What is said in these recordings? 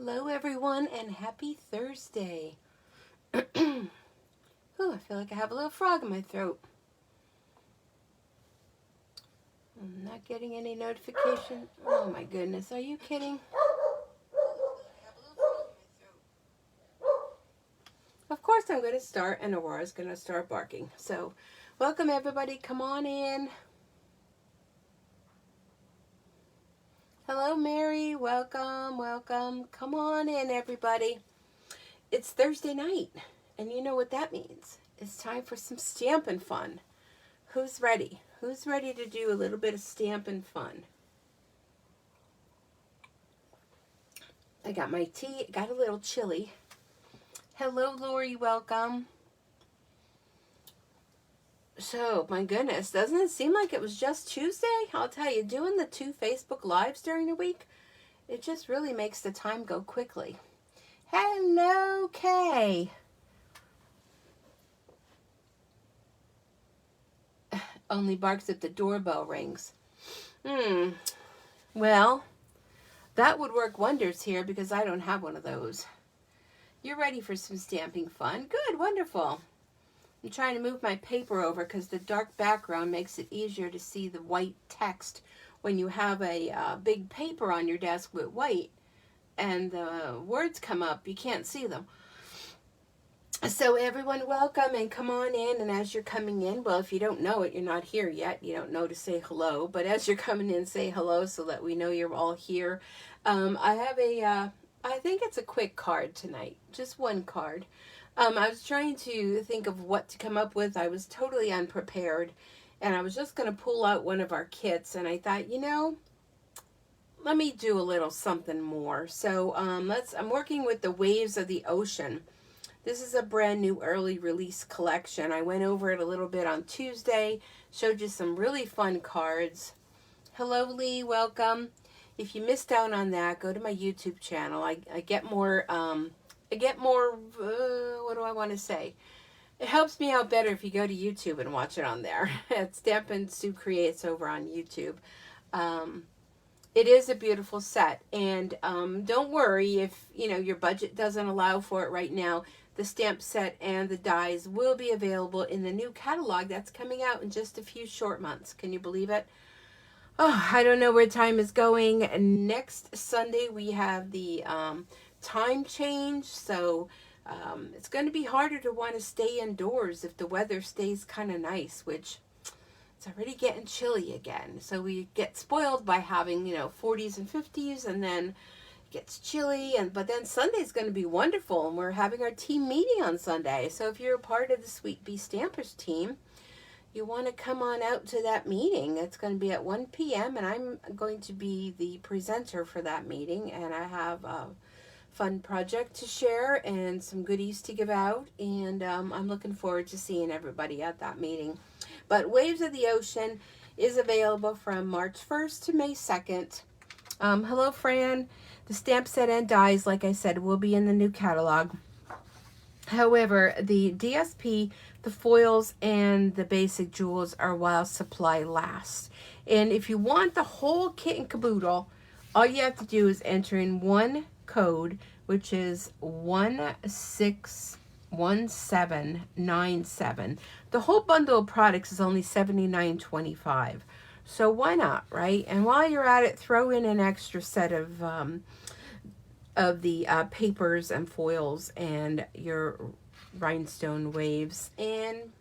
Hello everyone and happy Thursday. Ooh, I feel like I have a little frog in my throat. I'm not getting any notification. Oh my goodness, are you kidding? Of course I'm going to start and Aurora's going to start barking. So welcome everybody, come on in. Hello Mary, welcome, welcome. Come on in everybody. It's Thursday night and you know what that means. It's time for some Stampin' fun. Who's ready? Who's ready to do a little bit of Stampin' fun? I got my tea, got a little chilly. Hello Lori, welcome. So, my goodness, doesn't it seem like it was just Tuesday? I'll tell you, doing the 2 Facebook Lives during the week, it just really makes the time go quickly. Hello, Kay. Only barks if the doorbell rings. Well, that would work wonders here because I don't have one of those. You're ready for some stamping fun? Good, wonderful. I'm trying to move my paper over because the dark background makes it easier to see the white text when you have a big paper on your desk with white and the words come up, you can't see them. So everyone welcome and come on in, and as you're coming in, well, if you don't know it, you're not here yet, you don't know to say hello, but as you're coming in, say hello so that we know you're all here. I have I think it's a quick card tonight, just one card. I was trying to think of what to come up with. I was totally unprepared, and I was just going to pull out one of our kits, and I thought, you know, let me do a little something more. So I'm working with the Waves of the Ocean. This is a brand new early release collection. I went over it a little bit on Tuesday, showed you some really fun cards. Hello Lee, welcome. If you missed out on that, go to my YouTube channel. I get more, what do I want to say? It helps me out better if you go to YouTube and watch it on there. It's Stampin' Sue Creates over on YouTube. It is a beautiful set, and don't worry if your budget doesn't allow for it right now. The stamp set and the dies will be available in the new catalog that's coming out in just a few short months. Can you believe it? Oh, I don't know where time is going. Next Sunday we have the time change, so it's going to be harder to want to stay indoors if the weather stays kind of nice, which it's already getting chilly again. So we get spoiled by having 40s and 50s, and then it gets chilly, but then Sunday's going to be wonderful, and we're having our team meeting on Sunday. So if you're a part of the Sweet Bee Stampers team, you want to come on out to that meeting. It's going to be at 1 p.m. and I'm going to be the presenter for that meeting, and I have a fun project to share and some goodies to give out, and I'm looking forward to seeing everybody at that meeting. But Waves of the Ocean is available from March 1st to May 2nd. Hello Fran. The stamp set and dies, like I said, will be in the new catalog. However, the DSP, the foils, and the basic jewels are while supply lasts. And if you want the whole kit and caboodle, all you have to do is enter in one code, which is 161797. The whole bundle of products is only $79.25. So why not, right? And while you're at it, throw in an extra set of the papers and foils and your rhinestone waves. And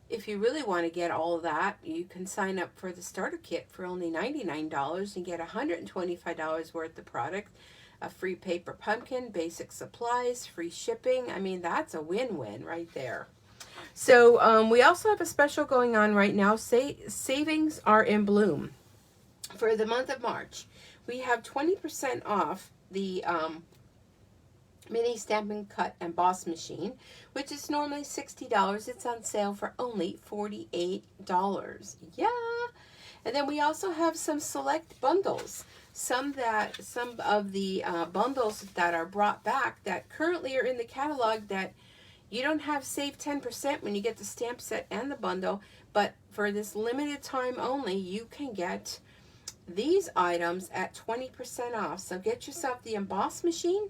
if you really want to get all of that, you can sign up for the starter kit for only $99 and get $125 worth of product, a free paper pumpkin, basic supplies, free shipping. I mean, that's a win-win right there. So we also have a special going on right now. Savings are in bloom for the month of March. We have 20% off the mini Stampin' Cut and Boss machine, which is normally $60. It's on sale for only $48. Yeah. And then we also have some select bundles. Some of the bundles that are brought back that currently are in the catalog that you don't have save 10% when you get the stamp set and the bundle, but for this limited time only, you can get these items at 20% off. So get yourself the emboss machine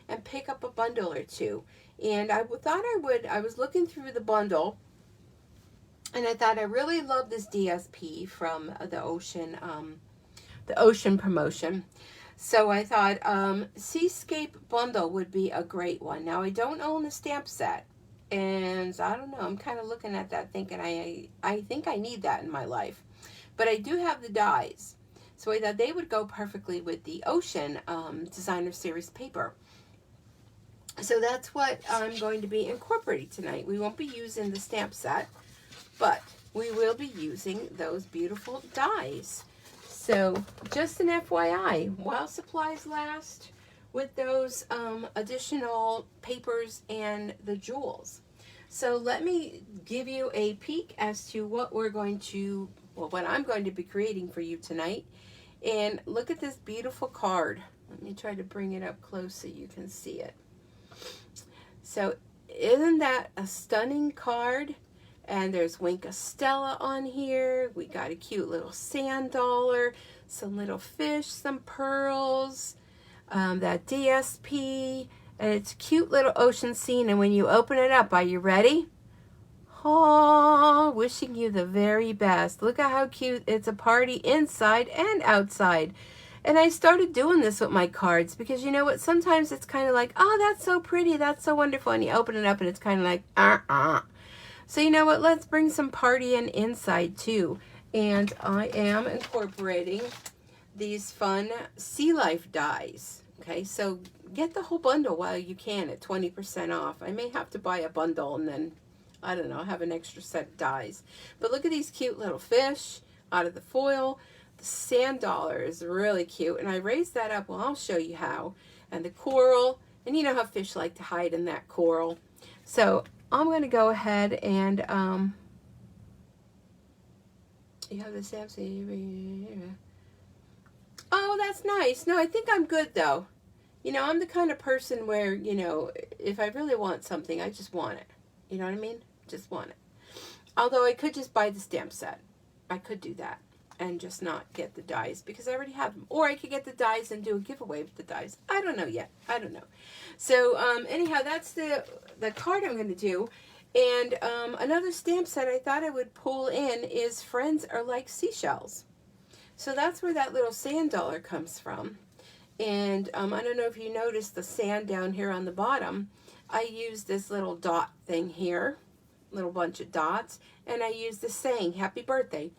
and pick up a bundle or two. And I thought I was looking through the bundle, and I thought I really love this DSP from the Ocean promotion. So I thought Seascape bundle would be a great one. Now I don't own the stamp set, and I don't know, I'm kind of looking at that thinking I think I need that in my life. But I do have the dies. So I thought they would go perfectly with the Ocean Designer Series paper. So that's what I'm going to be incorporating tonight. We won't be using the stamp set, but we will be using those beautiful dies. So just an FYI, while supplies last, with those additional papers and the jewels. So let me give you a peek as to what we're going to, well, what I'm going to be creating for you tonight. And look at this beautiful card. Let me try to bring it up close so you can see it. So isn't that a stunning card? And there's Wink of Stella on here. We got a cute little sand dollar, some little fish, some pearls, that DSP, and it's a cute little ocean scene. And when you open it up, are you ready? Oh, wishing you the very best. Look at how cute. It's a party inside and outside. And I started doing this with my cards because you know what? Sometimes it's kind of like, oh, that's so pretty. That's so wonderful. And you open it up and it's kind of like, So you know what? Let's bring some partying inside too. And I am incorporating these fun sea life dies. Okay, so get the whole bundle while you can at 20% off. I may have to buy a bundle and then, I don't know, have an extra set of dies. But look at these cute little fish out of the foil. The sand dollar is really cute. And I raised that up. Well, I'll show you how. And the coral. And you know how fish like to hide in that coral. So I'm going to go ahead and, you have the stamps. Oh, that's nice. No, I think I'm good though. You know, I'm the kind of person where, you know, if I really want something, I just want it. You know what I mean? Just want it. Although I could just buy the stamp set. I could do that and just not get the dies because I already have them. Or I could get the dies and do a giveaway with the dies. I don't know yet. I don't know. So anyhow, that's the card I'm going to do. And another stamp set I thought I would pull in is Friends Are Like Seashells. So that's where that little sand dollar comes from. And I don't know if you noticed the sand down here on the bottom. I used this little dot thing here, little bunch of dots, and I used this saying, happy birthday,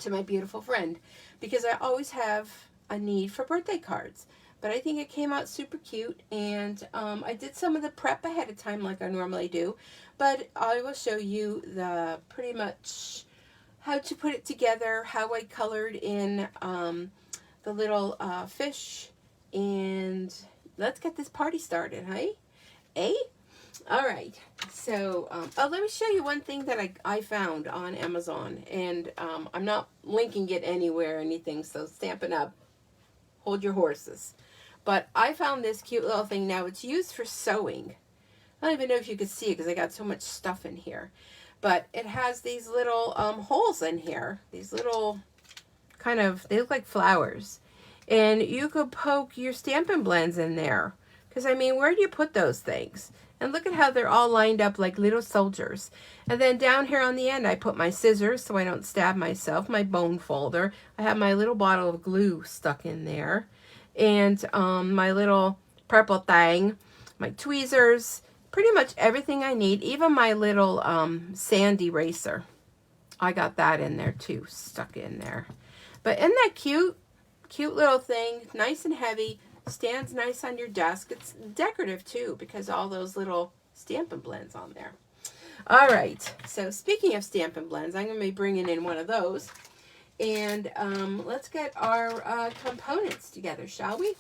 to my beautiful friend, because I always have a need for birthday cards. But I think it came out super cute, and I did some of the prep ahead of time like I normally do, but I will show you the pretty much how to put it together, how I colored in the little fish, and let's get this party started, hey? Eh? All right, so, oh, let me show you one thing that I found on Amazon, and I'm not linking it anywhere or anything, so Stampin' Up, hold your horses. But I found this cute little thing. Now, it's used for sewing. I don't even know if you could see it because I got so much stuff in here. But it has these little holes in here, these little kind of, they look like flowers. And you could poke your Stampin' Blends in there. Because, I mean, where do you put those things? And look at how they're all lined up like little soldiers. And then down here on the end, I put my scissors so I don't stab myself, my bone folder. I have my little bottle of glue stuck in there. And my little purple thing, my tweezers, pretty much everything I need. Even my little sand eraser. I got that in there too, stuck in there. But isn't that cute? Cute little thing, nice and heavy. Stands nice on your desk. It's decorative too because all those little Stampin' Blends on there. All right, so speaking of Stampin' Blends, I'm going to be bringing in one of those. And let's get our components together, shall we?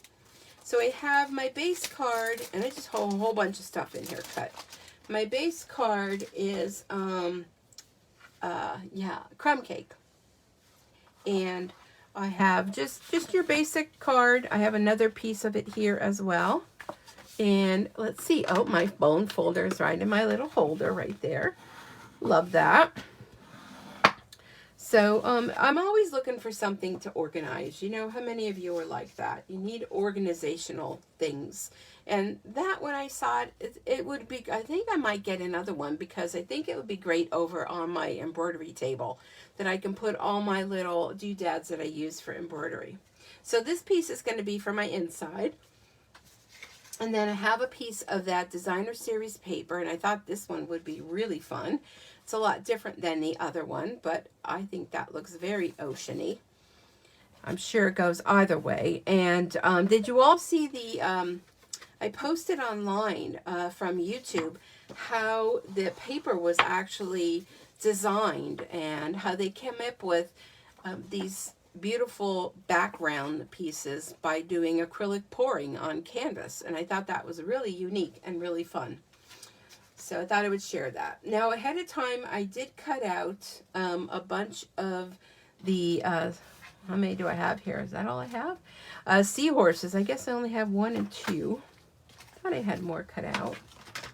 So I have my base card, and I just hold a whole bunch of stuff in here cut. My base card is, crumb cake. And I have just your basic card. I have another piece of it here as well. And let's see. Oh, my bone folder is right in my little holder right there. Love that. So I'm always looking for something to organize. You know, how many of you are like that? You need organizational things. And that, when I saw it, it would be, I think I might get another one, because I think it would be great over on my embroidery table, that I can put all my little doodads that I use for embroidery. So this piece is going to be for my inside. And then I have a piece of that designer series paper, and I thought this one would be really fun. It's a lot different than the other one, but I think that looks very oceany. I'm sure it goes either way. And did you all see the, I posted online from YouTube how the paper was actually designed, and how they came up with these beautiful background pieces by doing acrylic pouring on canvas. And I thought that was really unique and really fun. So I thought I would share that. Now, ahead of time, I did cut out a bunch of the, how many do I have here? Is that all I have? Seahorses. I guess I only have 1 and 2. Thought I had more cut out.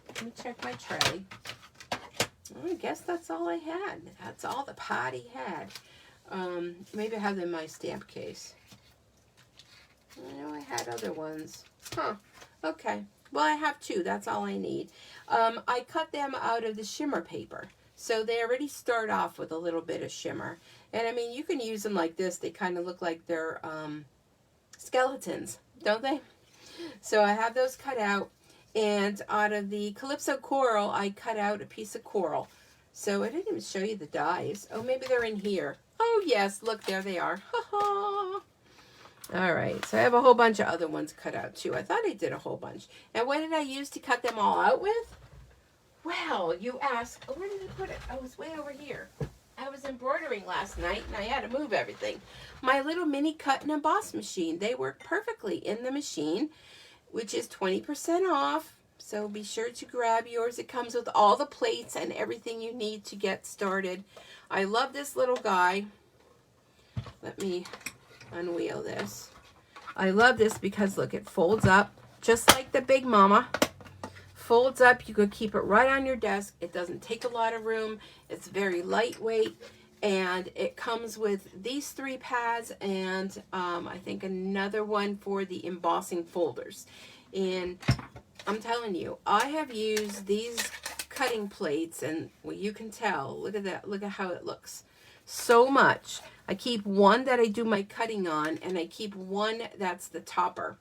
Let me check my tray. I guess that's all I had. That's all the potty had. Maybe I have them in my stamp case. I know I had other ones. Huh. Okay. Well, I have 2. That's all I need. I cut them out of the shimmer paper. So they already start off with a little bit of shimmer. And I mean, you can use them like this. They kind of look like they're skeletons, don't they? So I have those cut out. And out of the Calypso Coral, I cut out a piece of coral. So I didn't even show you the dies. Oh, maybe they're in here. Oh, yes. Look, there they are. Ha ha. All right. So I have a whole bunch of other ones cut out, too. I thought I did a whole bunch. And what did I use to cut them all out with? Well, you ask, oh, where did I put it? I was way over here. I was embroidering last night, and I had to move everything. My little mini cut and emboss machine. They work perfectly in the machine, which is 20% off. So be sure to grab yours. It comes with all the plates and everything you need to get started. I love this little guy. Let me unwheel this. I love this because, look, it folds up just like the Big Mama. Folds up. You could keep it right on your desk. It doesn't take a lot of room. It's very lightweight. And it comes with these 3 pads and I think another one for the embossing folders. And I'm telling you, I have used these cutting plates, and well, you can tell, look at that, look at how it looks, so much. I keep one that I do my cutting on, and I keep one that's the topper.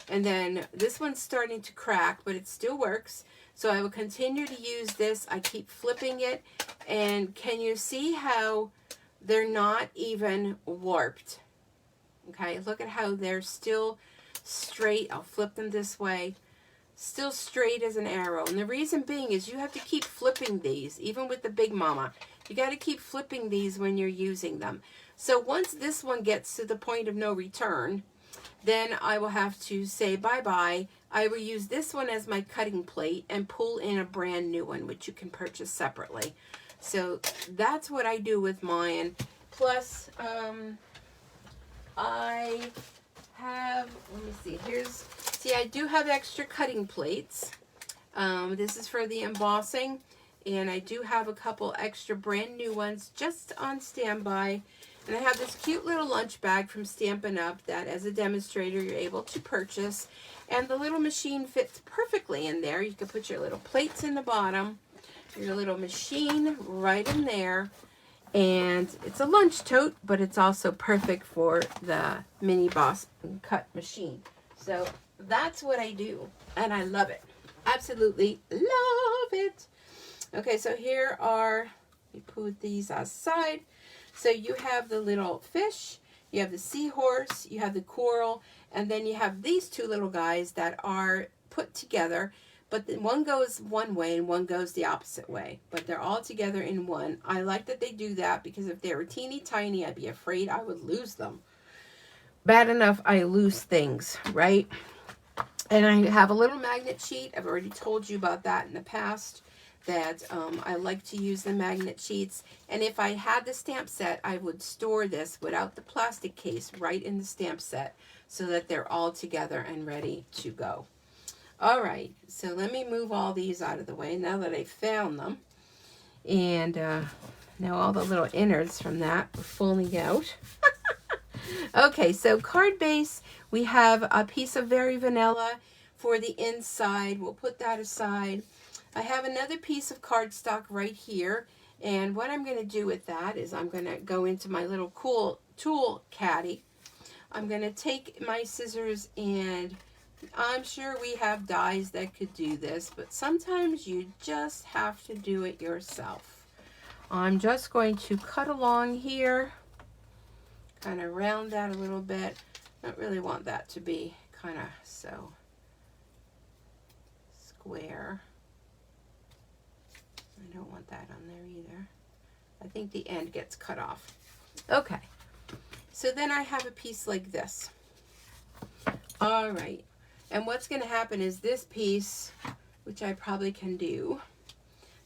And then this one's starting to crack, but it still works. So I will continue to use this. I keep flipping it, and can you see how they're not even warped? Okay, look at how they're still straight. I'll flip them this way. Still straight as an arrow. And the reason being is you have to keep flipping these, even with the Big Mama. You got to keep flipping these when you're using them. So once this one gets to the point of no return, then I will have to say bye-bye. I will use this one as my cutting plate and pull in a brand new one, which you can purchase separately. So that's what I do with mine. Plus, I have, let me see, see, I do have extra cutting plates. This is for the embossing, and I do have a couple extra brand new ones just on standby. And I have this cute little lunch bag from Stampin' Up! That, as a demonstrator, you're able to purchase. And the little machine fits perfectly in there. You can put your little plates in the bottom, your little machine right in there. And it's a lunch tote, but it's also perfect for the mini boss cut machine. So that's what I do, and I love it. Absolutely love it. Okay, so here are, we put these aside. So you have the little fish, you have the seahorse, you have the coral, and then you have these 2 little guys that are put together, but one goes one way and one goes the opposite way, but they're all together in one. I like that they do that, because if they were teeny tiny, I'd be afraid I would lose them. Bad enough I lose things, right? And I have a little magnet sheet. I've already told you about that in the past, that I like to use the magnet sheets. And if I had the stamp set, I would store this without the plastic case right in the stamp set, so that they're all together and ready to go. All right, so let me move all these out of the way now that I found them. And Now all the little innards from that are falling out. Okay, so card base, we have a piece of Very Vanilla for the inside. We'll put that aside. I have another piece of cardstock right here. And what I'm going to do with that is I'm going to go into my little cool tool caddy. I'm going to take my scissors, and I'm sure we have dies that could do this, but sometimes you just have to do it yourself. I'm just going to cut along here, kind of round that a little bit. Don't really want that to be kind of so square. I don't want that on there either. I think the end gets cut off. Okay, so then I have a piece like this. All right, and what's going to happen is this piece, which I probably can do,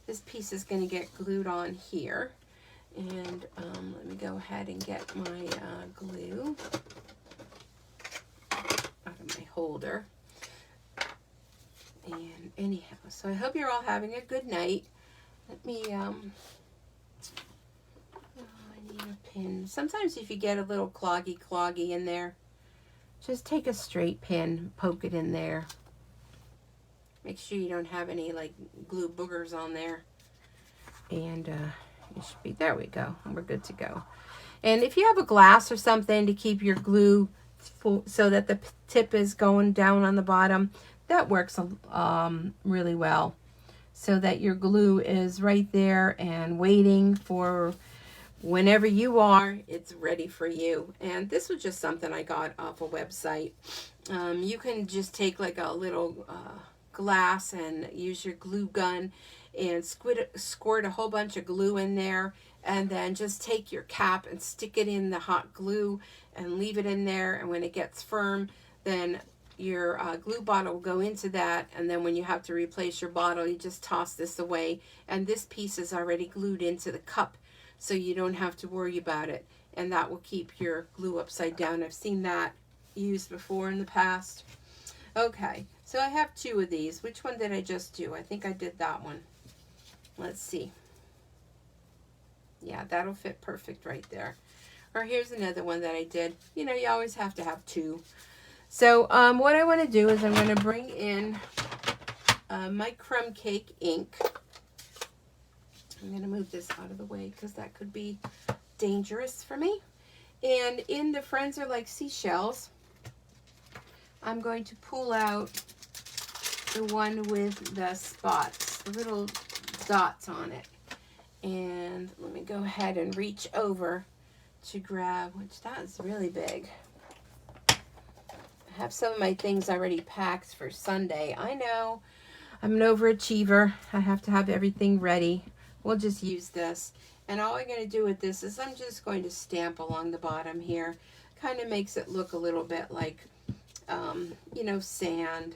this piece is going to get glued on here. And let me go ahead and get my glue out of my holder. And anyhow, so I hope you're all having a good night. Let me, oh, I need a pin. Sometimes if you get a little cloggy in there, just take a straight pin, poke it in there. Make sure you don't have any like glue boogers on there. And it should be, there we go, and we're good to go. And if you have a glass or something to keep your glue full, so that the tip is going down on the bottom, that works really well. So that your glue is right there and waiting for whenever you are, it's ready for you. And this was just something I got off a website. You can just take like a little glass and use your glue gun and squirt a whole bunch of glue in there, and then just take your cap and stick it in the hot glue and leave it in there. And when it gets firm, then your glue bottle will go into that, and then when you have to replace your bottle, you just toss this away, and this piece is already glued into the cup, so you don't have to worry about it, and that will keep your glue upside down. I've seen that used before in the past. Okay, so I have two of these. Which one did I just do? I think I did that one. Let's see. Yeah, that'll fit perfect right there. Or here's another one that I did. You know, you always have to have two. So what I want to do is I'm going to bring in my crumb cake ink. I'm going to move this out of the way because that could be dangerous for me. And in the Friends Are Like Seashells, I'm going to pull out the one with the spots, the little dots on it. And let me go ahead and reach over to grab, which that is really big. I have some of my things already packed for Sunday. I know, I'm an overachiever. I have to have everything ready. We'll just use this. And all I'm going to do with this is I'm just going to stamp along the bottom here. Kind of makes it look a little bit like, you know, sand.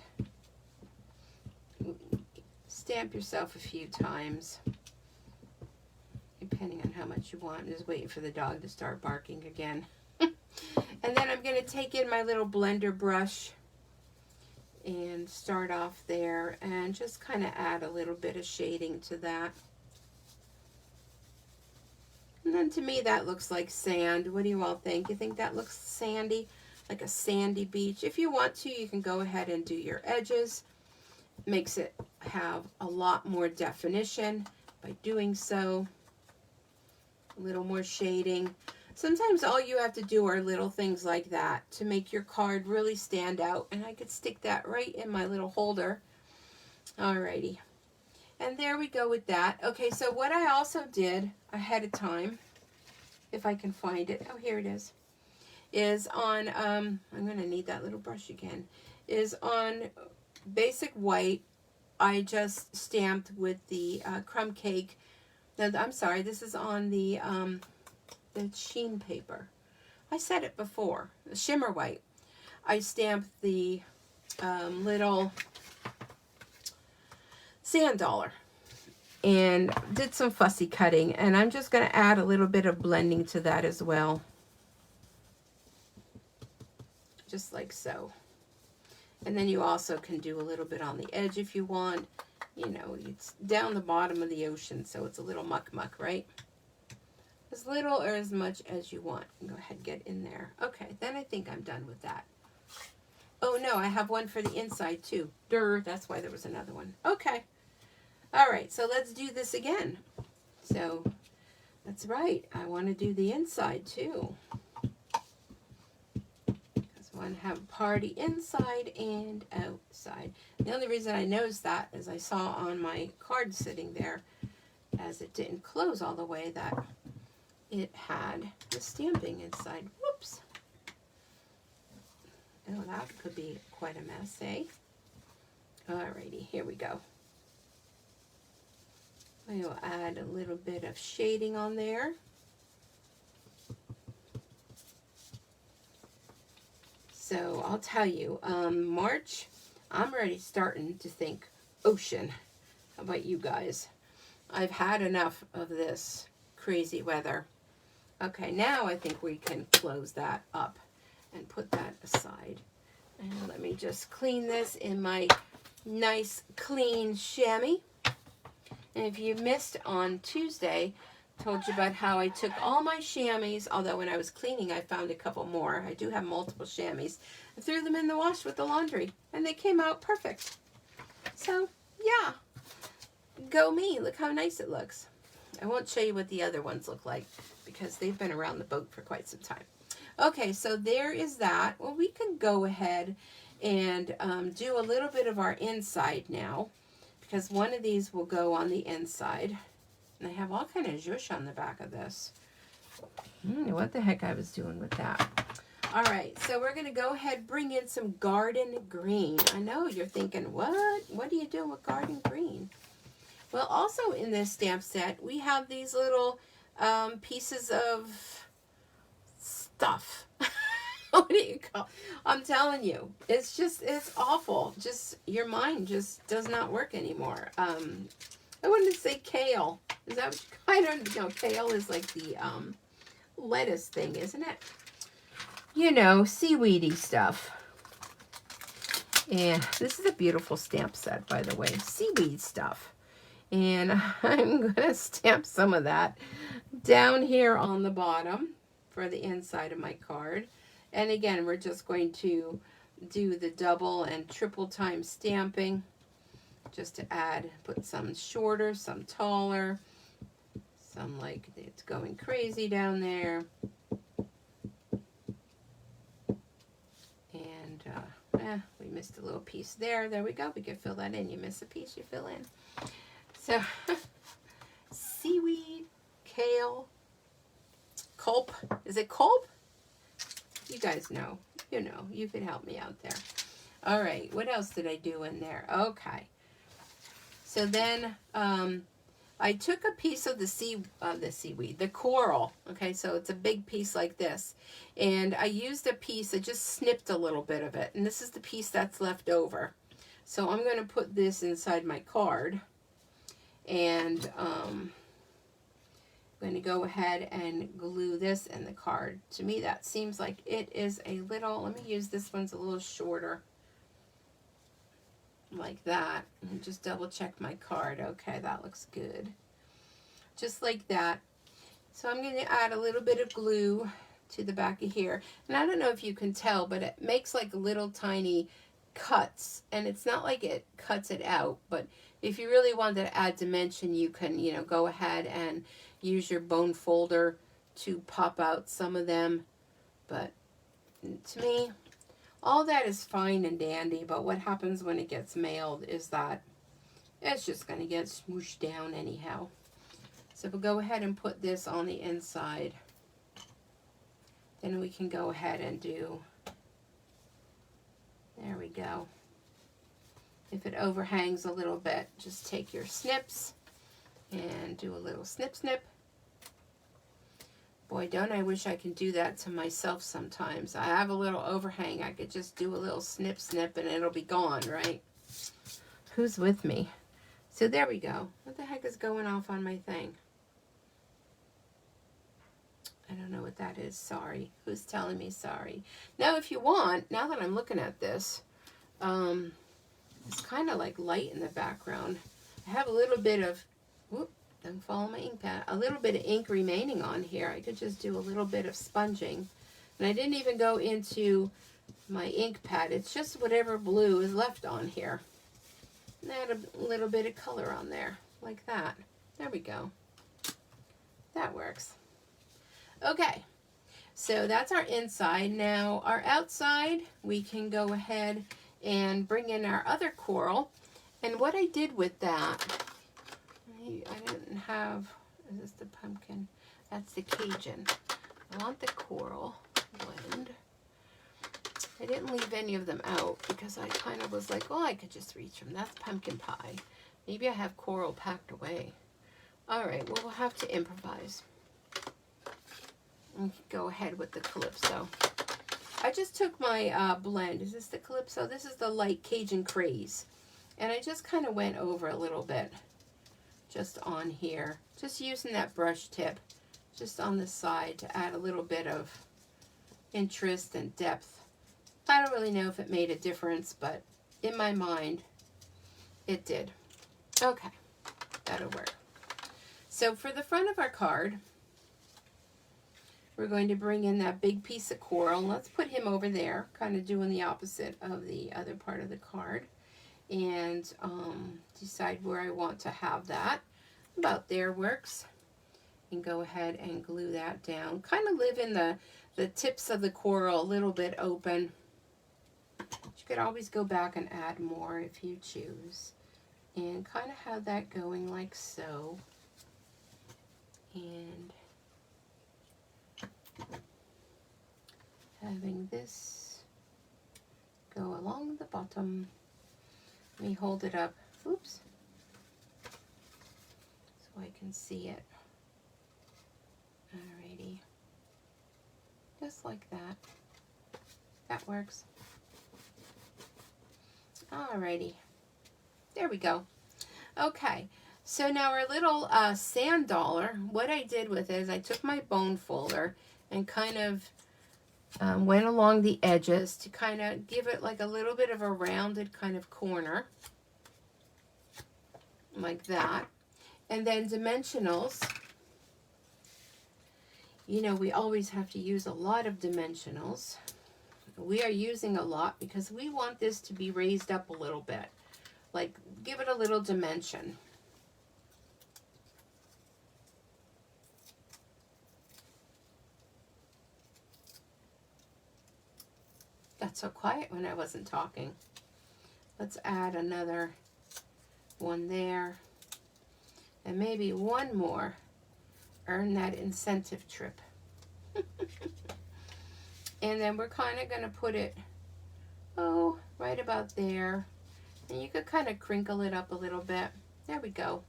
Stamp yourself a few times, depending on how much you want. I'm just waiting for the dog to start barking again. And then I'm going to take in my little blender brush and start off there and just kind of add a little bit of shading to that. And then to me that looks like sand. What do you all think? You think that looks sandy? Like a sandy beach? If you want to, you can go ahead and do your edges. Makes it have a lot more definition by doing so. A little more shading. Sometimes all you have to do are little things like that to make your card really stand out. And I could stick that right in my little holder. Alrighty. And there we go with that. Okay, so what I also did ahead of time, if I can find it, oh, here it is on, I'm going to need that little brush again, is on basic white. I just stamped with the crumb cake. No, I'm sorry, this is on the sheen paper. I said it before, the shimmer white. I stamped the little sand dollar and did some fussy cutting, and I'm just going to add a little bit of blending to that as well, just like so. And then you also can do a little bit on the edge if you want. You know, it's down the bottom of the ocean, so it's a little muck, right? as little or as much as you want. Go ahead and get in there. Okay, then I think I'm done with that. Oh no, I have one for the inside too. That's why there was another one. Okay. All right, so let's do this again. So that's right, I want to do the inside too. Because I want to have a party inside and outside. The only reason I noticed that is I saw on my card sitting there, as it didn't close all the way, that it had the stamping inside. Whoops. Oh, that could be quite a mess, eh? Alrighty, here we go. I will add a little bit of shading on there. So I'll tell you, March, I'm already starting to think ocean. How about you guys? I've had enough of this crazy weather. Okay, now I think we can close that up and put that aside. And let me just clean this in my nice clean chamois. And if you missed on Tuesday, I told you about how I took all my chamois, although when I was cleaning I found a couple more. I do have multiple chamois. I threw them in the wash with the laundry and they came out perfect. So yeah, go me. Look how nice it looks. I won't show you what the other ones look like because they've been around the boat for quite some time. Okay, so there is that. Well, we can go ahead and do a little bit of our inside now, because one of these will go on the inside. And I have all kind of zhuzh on the back of this. I don't know what the heck I was doing with that. All right, so we're going to go ahead and bring in some garden green. I know you're thinking, what? What are you doing with garden green? Well, also in this stamp set, we have these little pieces of stuff. What do you call? I'm telling you, it's awful. Just your mind just does not work anymore. I wouldn't say kale. Is that what you, I don't know. Kale is like the lettuce thing, isn't it? You know, seaweedy stuff. And this is a beautiful stamp set, by the way. Seaweed stuff. And I'm going to stamp some of that down here on the bottom for the inside of my card. And again, we're just going to do the double and triple time stamping just to add, put some shorter, some taller, some like it's going crazy down there. And we missed a little piece there. There we go. We can fill that in. You miss a piece, you fill in. So, seaweed, kale, culp. Is it culp? You guys know. You know. You can help me out there. All right. What else did I do in there? Okay. So then I took a piece of the seaweed, the coral. Okay, so it's a big piece like this. And I used a piece, I just snipped a little bit of it. And this is the piece that's left over. So I'm going to put this inside my card. And I'm going to go ahead and glue this in the card. To me, that seems like it is a little, let me use this one's a little shorter. Like that. And just double check my card. Okay, that looks good. Just like that. So I'm going to add a little bit of glue to the back of here. And I don't know if you can tell, but it makes like little tiny cuts. And it's not like it cuts it out, but if you really want to add dimension, you can, you know, go ahead and use your bone folder to pop out some of them. But to me, all that is fine and dandy, but what happens when it gets mailed is that it's just going to get smooshed down anyhow. So we'll go ahead and put this on the inside. Then we can go ahead and do, there we go. If it overhangs a little bit, just take your snips and do a little snip snip. Boy, don't I wish I could do that to myself sometimes. I have a little overhang. I could just do a little snip snip and it'll be gone, right? Who's with me? So there we go. What the heck is going off on my thing? I don't know what that is. Sorry. Who's telling me sorry? Now, if you want, now that I'm looking at this, it's kind of like light in the background. I have a little bit of, whoop, Then follow my ink pad. A little bit of ink remaining on here. I could just do a little bit of sponging. And I didn't even go into my ink pad. It's just whatever blue is left on here. And add a little bit of color on there, like that. There we go. That works. Okay, so that's our inside. Now our outside, we can go ahead and bring in our other coral. And what I did with that, I didn't have, is this the pumpkin? That's the Cajun. I want the coral blend. I didn't leave any of them out because I kind of was like, oh, I could just reach them. That's pumpkin pie. Maybe I have coral packed away. All right, well, we'll have to improvise. And go ahead with the Calypso. I just took my blend. Is this the Calypso? This is the light Cajun Craze. And I just kind of went over a little bit just on here. Just using that brush tip just on the side to add a little bit of interest and depth. I don't really know if it made a difference, but in my mind, it did. Okay, that'll work. So for the front of our card, we're going to bring in that big piece of coral. Let's put him over there, kind of doing the opposite of the other part of the card. And decide where I want to have that. About there works. And go ahead and glue that down. Kind of leaving the tips of the coral a little bit open. You could always go back and add more if you choose. And kind of have that going like so. And having this go along the bottom. Let me hold it up, oops, so I can see it. Alrighty, just like that. That works. Alrighty, there we go. Okay, so now our little sand dollar, what I did with it is I took my bone folder and kind of went along the edges to kind of give it like a little bit of a rounded kind of corner, like that. And then dimensionals, you know, we always have to use a lot of dimensionals. We are using a lot because we want this to be raised up a little bit, like give it a little dimension. Got so quiet when I wasn't talking. Let's add another one there. And maybe one more. Earn that incentive trip. And then we're kind of going to put it, oh, right about there. And you could kind of crinkle it up a little bit. There we go.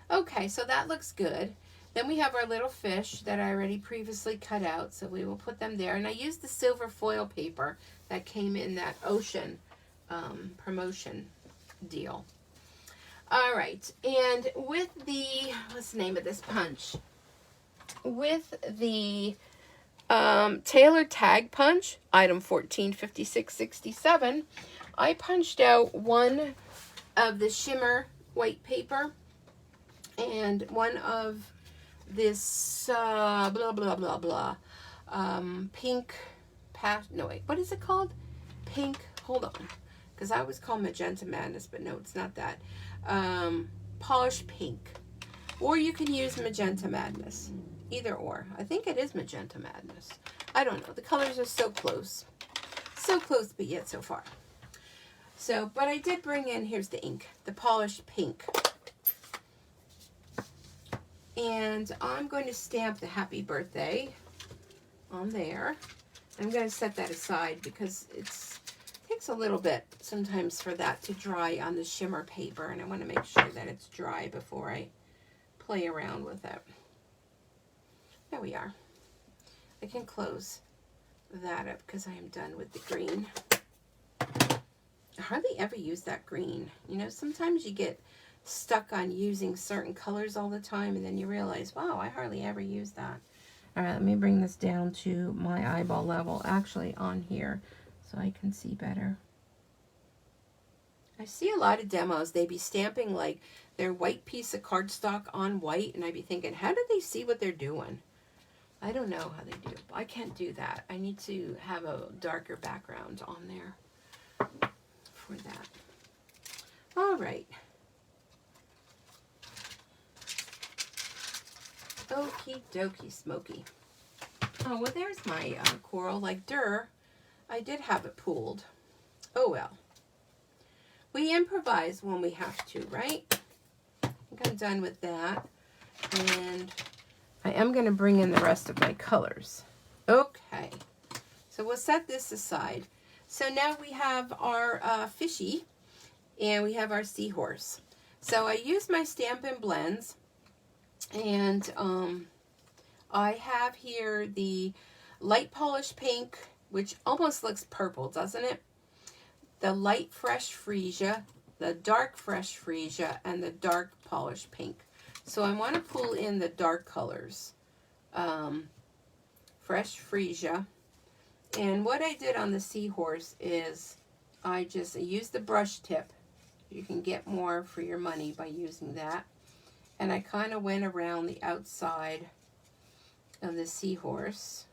Okay, so that looks good. Then we have our little fish that I already previously cut out, so we will put them there. And I used the silver foil paper that came in that Ocean promotion deal. All right, and with the, what's the name of this punch? With the Taylor Tag Punch, item 145667, I punched out one of the shimmer white paper and one of this blah blah blah blah pink no wait, what is it called? Pink, hold on, because I always call Magenta Madness, but no, it's not that. Polished pink, or you can use Magenta Madness, either or. I think it is Magenta Madness. I don't know, the colors are so close but yet so far. So, but I did bring in, here's the ink, the polished pink. And I'm going to stamp the happy birthday on there. I'm going to set that aside because it takes a little bit sometimes for that to dry on the shimmer paper. And I want to make sure that it's dry before I play around with it. There we are. I can close that up because I am done with the green. I hardly ever use that green. You know, sometimes you get stuck on using certain colors all the time and then you realize, wow, I hardly ever use that. All right, let me bring this down to my eyeball level, actually on here, so I can see better. I see a lot of demos. They be stamping like their white piece of cardstock on white, and I'd be thinking, how do they see what they're doing? I don't know how they do. I can't do that. I need to have a darker background on there for that. All right. Okie dokie smoky. Oh, well, there's my coral. Like, I did have it pooled. Oh, well. We improvise when we have to, right? I think I'm done with that. And I am going to bring in the rest of my colors. Okay. So we'll set this aside. So now we have our fishy, and we have our seahorse. So I use my Stampin' blends, and I have here the light polish pink, which almost looks purple, doesn't it? The light fresh freesia, the dark fresh freesia, and the dark polish pink. So I want to pull in the dark colors. Fresh freesia. And what I did on the seahorse is I used the brush tip. You can get more for your money by using that. And I kind of went around the outside of the seahorse.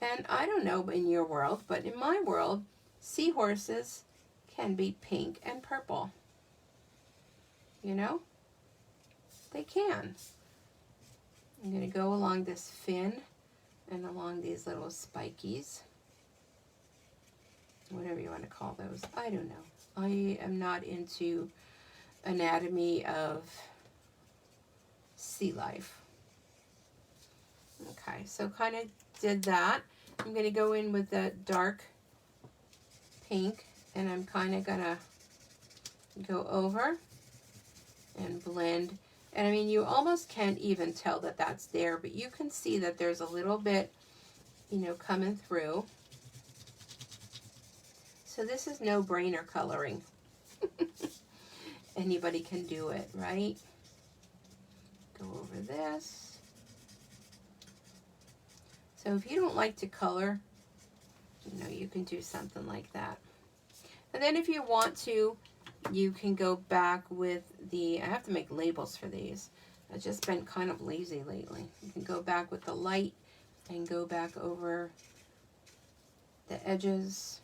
And I don't know in your world, but in my world, seahorses can be pink and purple. You know? They can. I'm going to go along this fin and along these little spikies. Whatever you want to call those. I don't know. I am not into anatomy of sea life. Okay, so kind of did that. I'm going to go in with the dark pink, and I'm kind of going to go over and blend. And I mean, you almost can't even tell that that's there, but you can see that there's a little bit, you know, coming through. So this is no-brainer coloring. Anybody can do it, right? Go over this. So if you don't like to color, you know, you can do something like that. And then if you want to, you can go back with I have to make labels for these. I've just been kind of lazy lately. You can go back with the light and go back over the edges.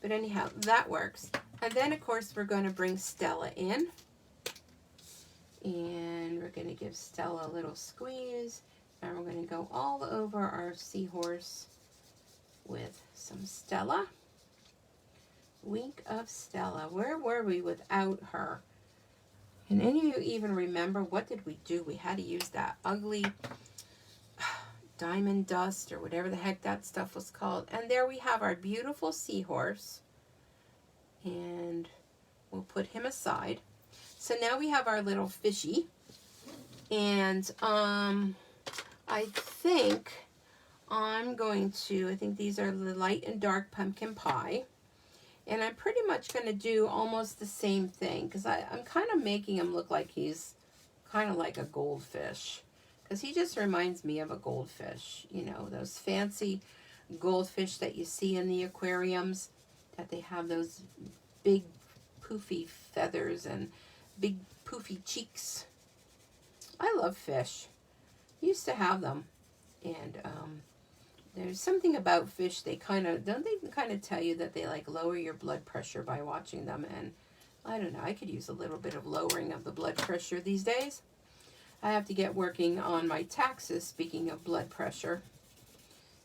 But anyhow, that works. And then, of course, we're going to bring Stella in. And we're going to give Stella a little squeeze. And we're going to go all over our seahorse with some Stella. Wink of Stella. Where were we without her? Can any of you even remember what did we do? We had to use that ugly diamond dust or whatever the heck that stuff was called. And there we have our beautiful seahorse. And we'll put him aside. So now we have our little fishy. And I think I'm going to, I think these are the light and dark pumpkin pie. And I'm pretty much going to do almost the same thing, because I'm kind of making him look like he's kind of like a goldfish. Because he just reminds me of a goldfish. You know, those fancy goldfish that you see in the aquariums, that they have those big poofy feathers and big poofy cheeks. I love fish. Used to have them. And there's something about fish, they kind of tell you that they like lower your blood pressure by watching them. And I don't know, I could use a little bit of lowering of the blood pressure these days. I have to get working on my taxes, speaking of blood pressure.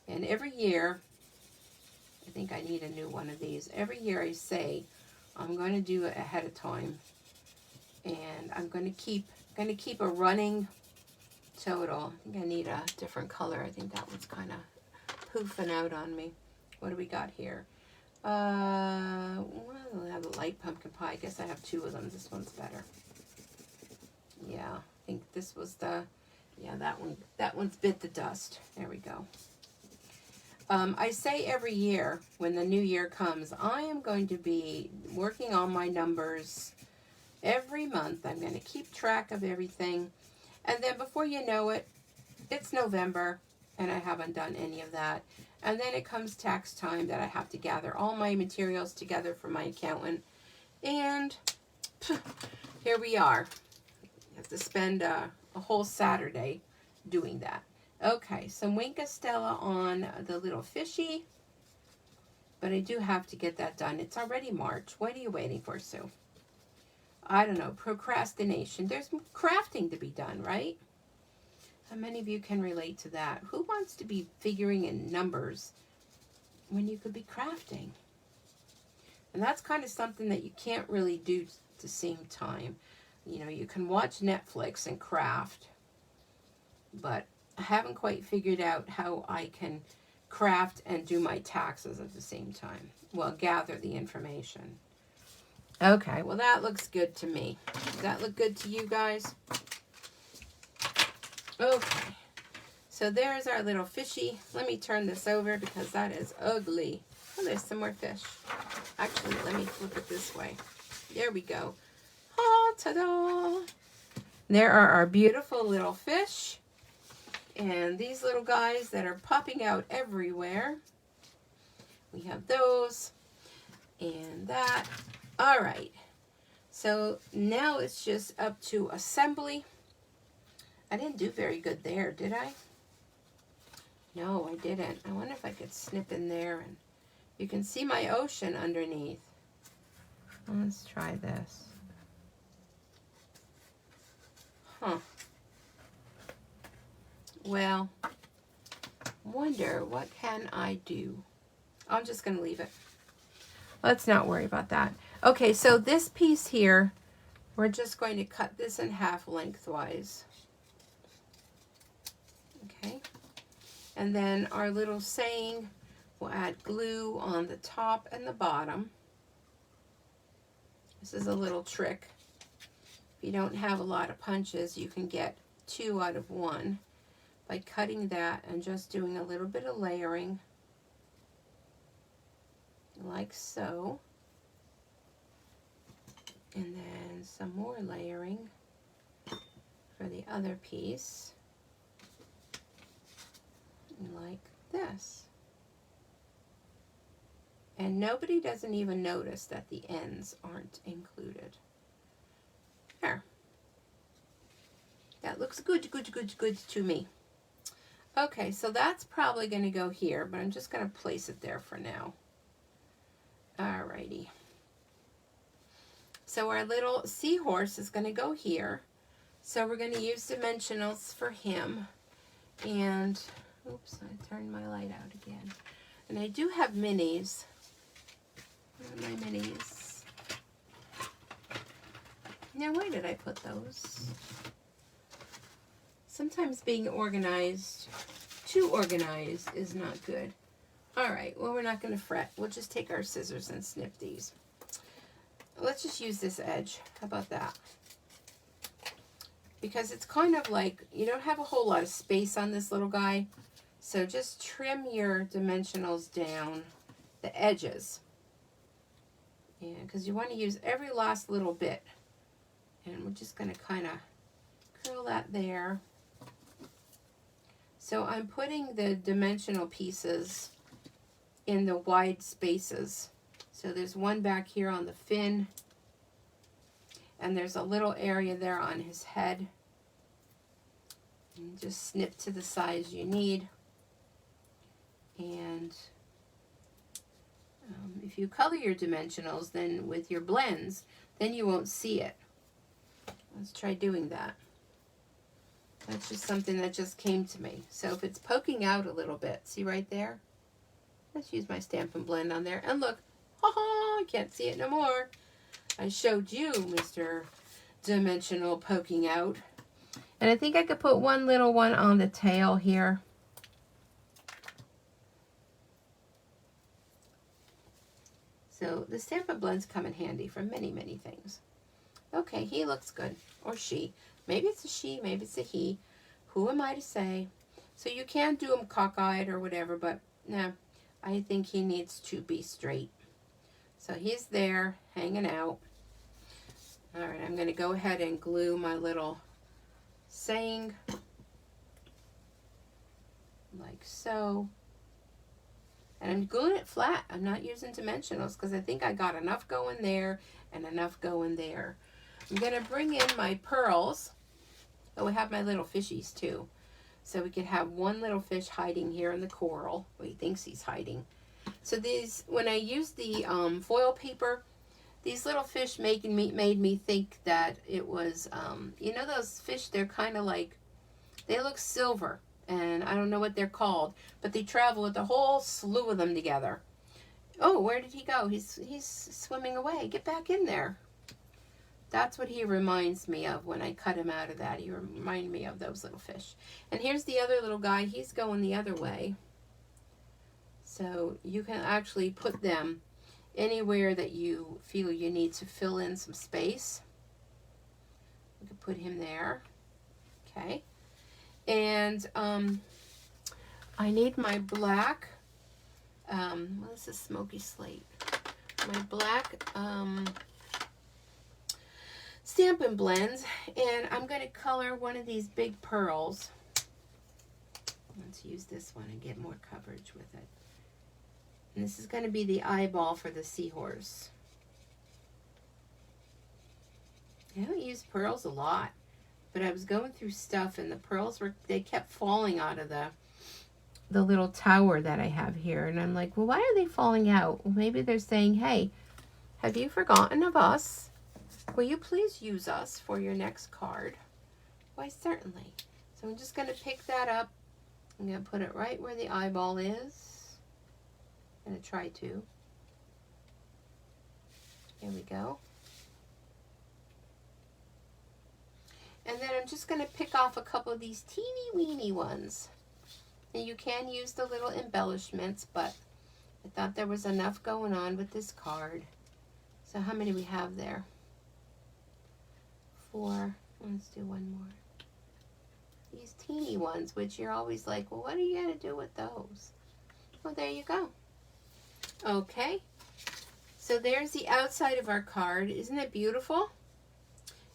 And every year, I think I need a new one of these. Every year I say, I'm going to do it ahead of time. And I'm going to keep a running total. I think I need a different color. I think that one's kind of poofing out on me. What do we got here? Well, I have a light pumpkin pie. I guess I have two of them. This one's better. Yeah, I think this was that one's bit the dust. There we go. I say every year when the new year comes, I am going to be working on my numbers every month. I'm going to keep track of everything. And then before you know it, it's November and I haven't done any of that. And then it comes tax time that I have to gather all my materials together for my accountant. And here we are. I have to spend a whole Saturday doing that. Okay, some Wink Stella on the little fishy. But I do have to get that done. It's already March. What are you waiting for, Sue? I don't know. Procrastination. There's crafting to be done, right? How many of you can relate to that? Who wants to be figuring in numbers when you could be crafting? And that's kind of something that you can't really do at the same time. You know, you can watch Netflix and craft, but I haven't quite figured out how I can craft and do my taxes at the same time. Well, gather the information. Okay, well that looks good to me. Does that look good to you guys? Okay, so there's our little fishy. Let me turn this over because that is ugly. Oh, there's some more fish. Actually, let me flip it this way. There we go. Oh, ta-da! There are our beautiful little fish. And these little guys that are popping out everywhere. We have those. And that. All right. So now it's just up to assembly. I didn't do very good there, did I? No, I didn't. I wonder if I could snip in there and you can see my ocean underneath. Let's try this. Huh. Well, wonder what can I do? I'm just going to leave it. Let's not worry about that. Okay, so this piece here, we're just going to cut this in half lengthwise. Okay. And then our little saying, we'll add glue on the top and the bottom. This is a little trick. If you don't have a lot of punches, you can get 2 out of 1 by cutting that and just doing a little bit of layering, like so. And then some more layering for the other piece, like this. And nobody doesn't even notice that the ends aren't included. There. That looks good, good, good, good to me. Okay, so that's probably going to go here, but I'm just going to place it there for now. Alrighty. So our little seahorse is going to go here. So we're going to use dimensionals for him. And, oops, I turned my light out again. And I do have minis. Where are my minis? Now, where did I put those? Sometimes being organized, too organized, is not good. All right, well, we're not going to fret. We'll just take our scissors and snip these. Let's just use this edge. How about that? Because it's kind of like, you don't have a whole lot of space on this little guy. So just trim your dimensionals down, the edges. Yeah, because you want to use every last little bit. And we're just going to kind of curl that there. So I'm putting the dimensional pieces in the wide spaces. So there's one back here on the fin. And there's a little area there on his head. And just snip to the size you need. And if you color your dimensionals, then with your blends, then you won't see it. Let's try doing that. That's just something that just came to me. So if it's poking out a little bit, see right there? Let's use my Stampin' Blend on there. And look, ha-ha, I can't see it no more. I showed you, Mr. Dimensional poking out. And I think I could put one little one on the tail here. So the Stampin' Blends come in handy for many, many things. Okay, he looks good. Or she. Maybe it's a she, maybe it's a he. Who am I to say? So you can do him cockeyed or whatever, but nah, I think he needs to be straight. So he's there, hanging out. All right, I'm going to go ahead and glue my little saying, like so. And I'm gluing it flat. I'm not using dimensionals because I think I got enough going there and enough going there. I'm going to bring in my pearls. Oh, I have my little fishies too. So we could have one little fish hiding here in the coral. Well, he thinks he's hiding. So these, when I use the foil paper, these little fish made me think that it was, you know those fish, they're kind of like, they look silver. And I don't know what they're called. But they travel with a whole slew of them together. Oh, where did he go? He's swimming away. Get back in there. That's what he reminds me of when I cut him out of that. He reminded me of those little fish. And here's the other little guy. He's going the other way. So you can actually put them anywhere that you feel you need to fill in some space. You can put him there. Okay. And I need my black, what is this, smoky slate? My black Stampin' blends, and I'm going to color one of these big pearls. Let's use this one and get more coverage with it. And this is going to be the eyeball for the seahorse. I don't use pearls a lot, but I was going through stuff and the pearls they kept falling out of the little tower that I have here. And I'm like, well, why are they falling out? Well, maybe they're saying, hey, have you forgotten of us? Will you please use us for your next card? Why, certainly. So I'm just going to pick that up. I'm going to put it right where the eyeball is. I'm going to try to. There we go. And then I'm just going to pick off a couple of these teeny weeny ones. And you can use the little embellishments, but I thought there was enough going on with this card. So how many we have there? 4. Let's do one more. These teeny ones, which you're always like, well, what are you going to do with those? Well, there you go. Okay. So there's the outside of our card. Isn't it beautiful?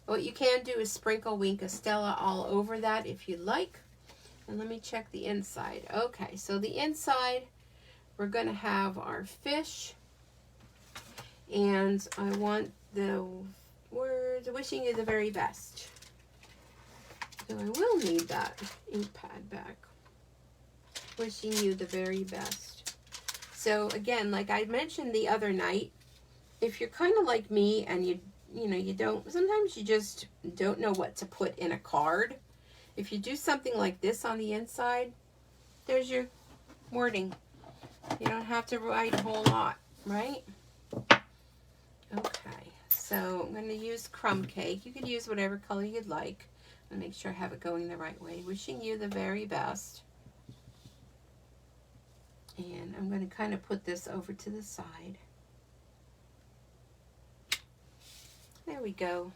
What you can do is sprinkle Wink of Stella all over that if you like. And let me check the inside. Okay, so the inside, we're going to have our fish. And I want the words, wishing you the very best. So I will need that ink pad back. Wishing you the very best. So again, like I mentioned the other night, if you're kind of like me and you know, you don't, sometimes you just don't know what to put in a card. If you do something like this on the inside, there's your wording. You don't have to write a whole lot, right? Okay, so I'm going to use crumb cake. You could use whatever color you'd like. I'm going to make sure I have it going the right way. Wishing you the very best. And I'm going to kind of put this over to the side. There we go.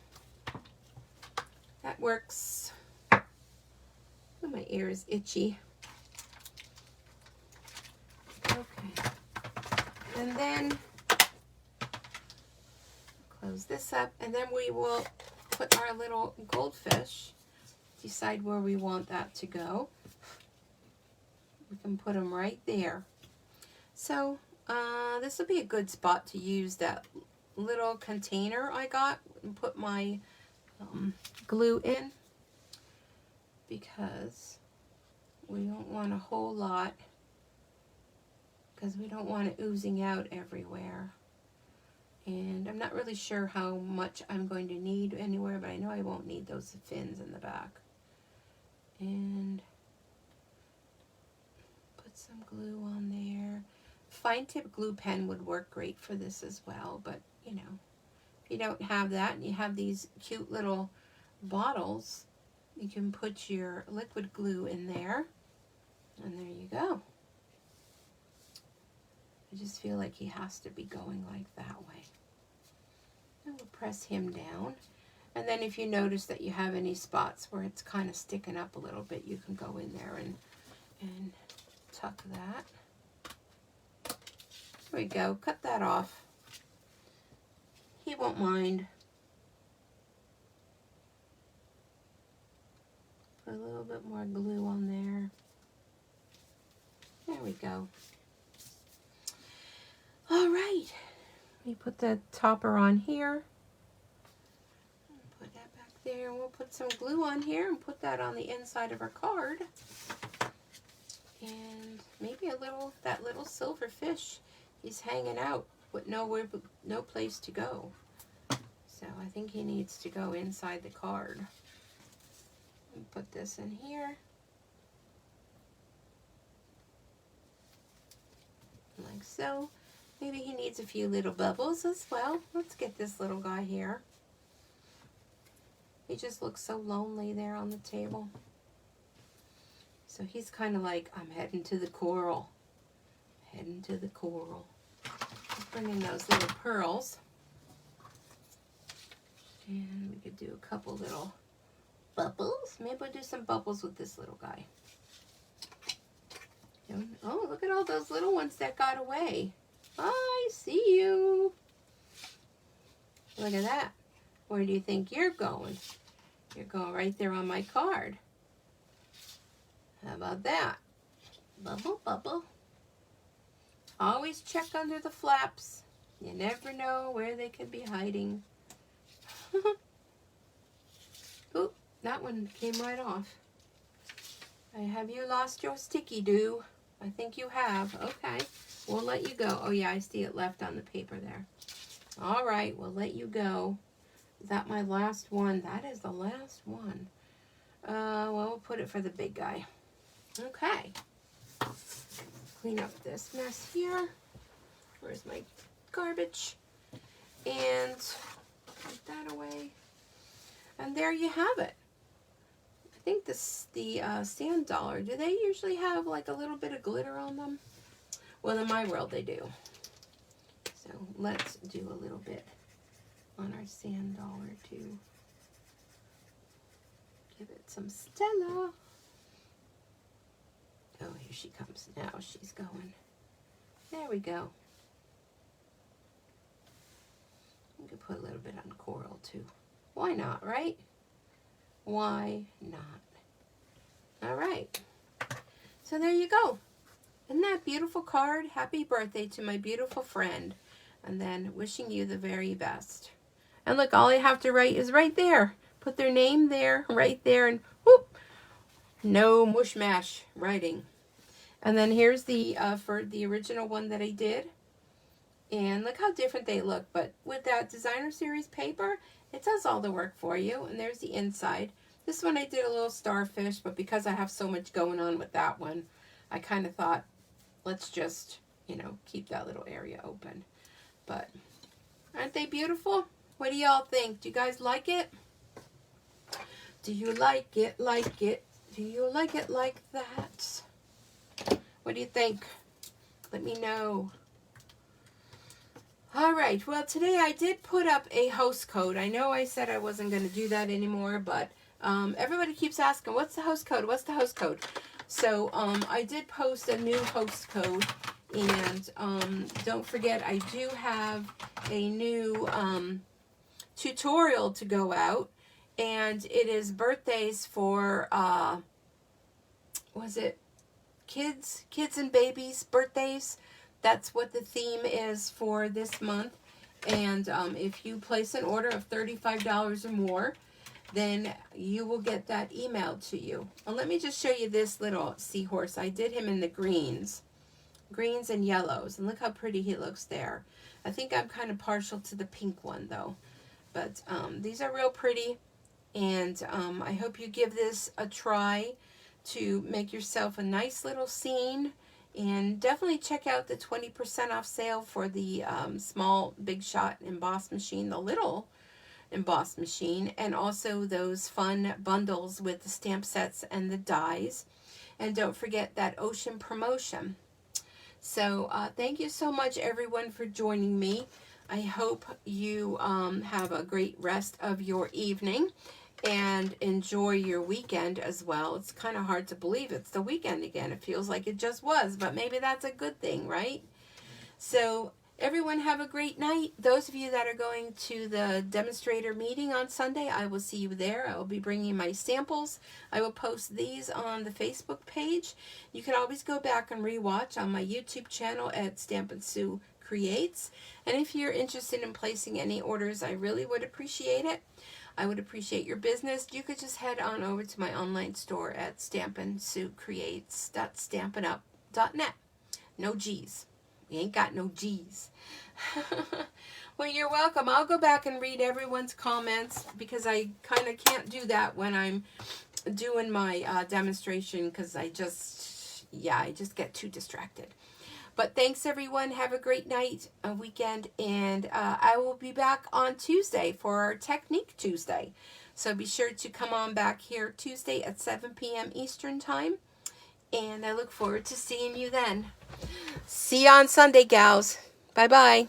That works. Oh, my ear is itchy. Okay. And then close this up, and then we will put our little goldfish, decide where we want that to go. We can put them right there. So this will be a good spot to use that little container I got and put my glue in, because we don't want a whole lot, because we don't want it oozing out everywhere. And I'm not really sure how much I'm going to need anywhere, but I know I won't need those fins in the back. And put some glue on there. Fine tip glue pen would work great for this as well, but you know, if you don't have that and you have these cute little bottles, you can put your liquid glue in there, and there you go. I just feel like he has to be going like that way. And we'll press him down. And then if you notice that you have any spots where it's kind of sticking up a little bit, you can go in there and tuck that. There we go. Cut that off. He won't mind. Put a little bit more glue on there. There we go. right, let me put the topper on here. Put that back there, and we'll put some glue on here and put that on the inside of our card. And maybe that little silver fish, he's hanging out with no place to go. So I think he needs to go inside the card. Put this in here. Like so. Maybe he needs a few little bubbles as well. Let's get this little guy here. He just looks so lonely there on the table. So he's kind of like, I'm heading to the coral. Heading to the coral. Let's bring in those little pearls. And we could do a couple little bubbles. Maybe we'll do some bubbles with this little guy. Oh, look at all those little ones that got away. I see you. Look at that. Where do you think you're going? You're going right there on my card. How about that? Bubble, bubble. Always check under the flaps. You never know where they could be hiding. Oop, that one came right off. Have you lost your sticky do? I think you have. Okay, we'll let you go. Oh yeah, I see it left on the paper there. All right, we'll let you go. Is that my last one? That is the last one. Well, we'll put it for the big guy. Okay. Clean up this mess here. Where's my garbage? And put that away. And there you have it. I think the sand dollar, do they usually have like a little bit of glitter on them? Well, in my world they do. So let's do a little bit on our sand dollar too. Give it some Stella. Oh, here she comes now. She's going. There we go. We could put a little bit on coral too. Why not, right? Why not? All right. So there you go. Isn't that beautiful card? Happy birthday to my beautiful friend. And then wishing you the very best. And look, all I have to write is right there. Put their name there, right there, and whoop. No mush mash writing. And then here's the for the original one that I did. And look how different they look. But with that designer series paper, it does all the work for you. And there's the inside. This one I did a little starfish, but because I have so much going on with that one, I kind of thought, let's just, you know, keep that little area open. But aren't they beautiful? What do y'all think? Do you guys like it? Do you like it, like it? Do you like it like that? What do you think? Let me know. All right. Well, today I did put up a host code. I know I said I wasn't going to do that anymore, but everybody keeps asking, what's the host code? What's the host code? So I did post a new host code. And don't forget, I do have a new tutorial to go out. And it is birthdays for, was it kids and babies birthdays? That's what the theme is for this month. And if you place an order of $35 or more, then you will get that emailed to you. And let me just show you this little seahorse. I did him in the greens and yellows. And look how pretty he looks there. I think I'm kind of partial to the pink one though. But these are real pretty. And I hope you give this a try to make yourself a nice little scene. And definitely check out the 20% off sale for the small Big Shot emboss machine, the little emboss machine, and also those fun bundles with the stamp sets and the dies. And don't forget that Ocean promotion. So thank you so much, everyone, for joining me. I hope you have a great rest of your evening and enjoy your weekend as well. It's kind of hard to believe it's the weekend again. It feels like it just was, but maybe that's a good thing, right? So everyone have a great night. Those of you that are going to the demonstrator meeting on Sunday, I will see you there. I will be bringing my samples. I will post these on the Facebook page. You can always go back and rewatch on my YouTube channel at Stampin' Sue Creates. And if you're interested in placing any orders, I really would appreciate it. I would appreciate your business. You could just head on over to my online store at stampinsuitcreates.stampinup.net. No G's. We ain't got no G's. Well, you're welcome. I'll go back and read everyone's comments because I kind of can't do that when I'm doing my demonstration because I just get too distracted. But thanks, everyone. Have a great night, a weekend, and I will be back on Tuesday for our Technique Tuesday. So be sure to come on back here Tuesday at 7 p.m. Eastern Time, and I look forward to seeing you then. See you on Sunday, gals. Bye-bye.